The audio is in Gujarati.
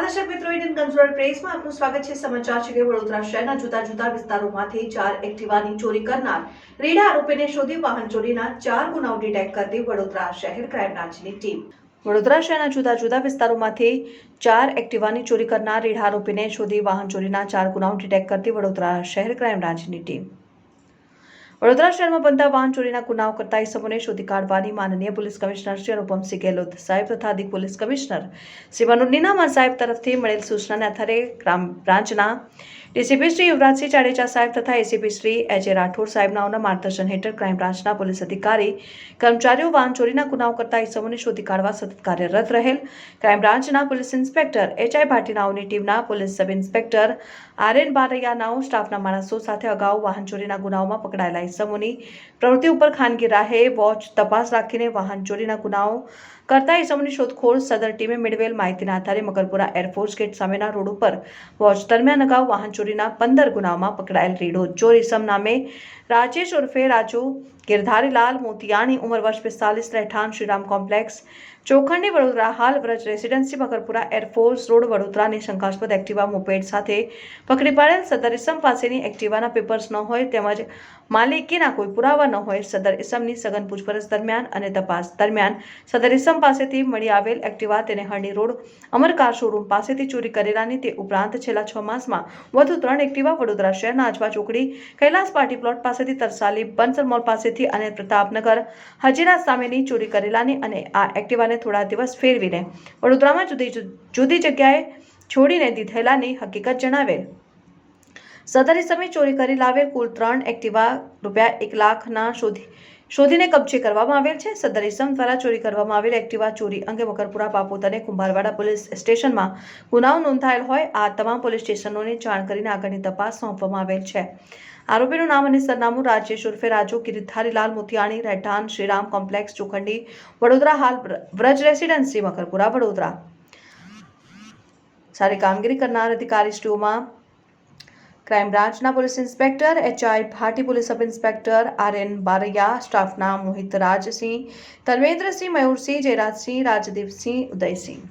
દર્શક મિત્રો, ઇન્ડિયન કન્સુલર પ્રેસમાં આપનું સ્વાગત છે। સમાચાર છે કે વડોદરા શહેરના જુદા જુદા વિસ્તારોમાંથી 4 એક્ટિવાની ચોરી કરનાર રેડા આરોપીને શોધી વાહન ચોરીના 4 ગુનાઓ ડિટેક્ટ કરતી વડોદરા શહેર ક્રાઇમ બ્રાન્ચની ટીમ। વડોદરા શહેરના જુદા જુદા વિસ્તારોમાંથી 4 એક્ટિવાની ચોરી કરનાર રેડા આરોપીને શોધી વાહન ચોરીના 4 ગુનાઓ ડિટેક્ટ કરતી વડોદરા શહેર ક્રાઇમ બ્રાન્ચની ટીમ। વડોદરા શહેરમાં બનતા વાહન ચોરીના ગુનાઓ કરતા ઇસમોને શોધી કાઢવાની માનનીય પોલીસ કમિશનર શ્રી અનુપમસિંહ ગેહલોત સાહેબ તથા અધિક પોલીસ કમિશનર શ્રી મનુનીનામા સાહેબ તરફથી મળેલ સૂચનાને આધારે ક્રાઇમ બ્રાન્ચના ડીસીપી શ્રી યુવરાજસિંહ જાડેજા સાહેબ તથા એસીપી શ્રી એચ.એ. રાઠોડ સાહેબનાઓના માર્ગદર્શન હેઠળ ક્રાઇમ બ્રાન્ચના પોલીસ અધિકારી કર્મચારીઓ વાહન ચોરીના ગુનાઓ કરતા ઇસમોને શોધી કાઢવા સતત કાર્યરત રહેલ। ક્રાઇમ બ્રાન્ચના પોલીસ ઇન્સ્પેક્ટર એચ.આઈ. ભાટીનાઓની ટીમના પોલીસ સબ ઇન્સ્પેક્ટર આર.એન. બારૈયાનાઓ સ્ટાફના માણસો સાથે અગાઉ વાહન ચોરીના ગુનાઓમાં પકડાયેલા ઇસમોની પ્રવૃત્તિ ઉપર ખાનગી રાહે વોચ તપાસ રાખીને વાહન ચોરીના ગુનાઓ કરતા ઇસમોની શોધખોળ સદર ટીમે મેળવેલ માહિતીના આધારે મકરપુરા એરફોર્સ ગેટ સામેના રોડ ઉપર વોચ દરમિયાન અગાઉ વાહન ચોરીના 15 ગુનાઓમાં પકડાયેલ રેડો ચોર ઇસમ નામે રાજેશ ઉર્ફે રાજુ ગિરધારીલાલ મોતિયાણી ઉંમર વર્ષ 45 રહેઠાણ શ્રીરામ કોમ્પ્લેક્સ ચોખંડી વડોદરા હાલ Vraj residency Makarpura air force road વડોદરાની શંકાસ્પદ એક્ટિવા મોપેડ સાથે પકડી પાડેલ સદર ઇસમ પાસેની એક્ટિવાના પેપર્સ ન હોય તેમજ માલિકીના કોઈ પુરાવા ન હોય સદર ઇસમની સઘન પૂછપરછ દરમિયાન અને તપાસ દરમિયાન સદર ઇસમ પાસેથી મળી આવેલ એક્ટિવા તેને હરણી રોડ અમરકાર શોરૂમ પાસેથી ચોરી કરેલાની તે ઉપરાંત છેલ્લા 6 માસમાં વધુ 3 એક્ટિવા વડોદરા શહેરના આજવા ચોકડી કૈલાસ પાર્ટી પ્લોટ પાસેથી તરસાલી બંસર મોલ પાસેથી અને પ્રતાપનગર હજીરા સામેની ચોરી કરેલાની અને આ એક્ટિવાને થોડા દિવસ ફેરવીને વડોદરામાં જુદી જગ્યાએ છોડીને દીધેલાની હકીકત જણાવેલ। સદર ઇસમે ચોરી કરી લાવેલ કુલ 3 એક્ટિવા ₹1 લાખના શોધીને કબજે કરવામાં આવેલ છે। સદર ઇસમ દ્વારા ચોરી કરવામાં આવેલ એક્ટિવા ચોરી અંગે મકરપુરા બાપોદ અને કુંભારવાડા પોલીસ સ્ટેશનમાં ગુનાઓ નોંધાયેલ હોય આ તમામ પોલીસ સ્ટેશનોને જાણ કરીને આગળની તપાસ સોંપવામાં આવેલ છે। આરોપીનું નામ અને સરનામું રાજેશ ઉર્ફે રાજુ ગિરધારીલાલ મોતિયાણી રહેઠાણ શ્રીરામ કોમ્પ્લેક્સ ચોખંડી વડોદરા હાલ વ્રજ રેસિડેન્સી મકરપુરા વડોદરા। સારી કામગીરી કરનાર અધિકારીશ્રીઓમાં ક્રાઇમ બ્રાન્ચના પોલીસ ઇન્સ્પેક્ટર એચ.આઈ. ભાટી, પોલીસ સબ ઇન્સ્પેક્ટર આર.એન. બારૈયા, સ્ટાફના મોહિત રાજસિંહ, ધર્મેન્દ્રસિંહ, મયુરસિંહ, જયરાજસિંહ, રાજદીપસિંહ, ઉદયસિંહ।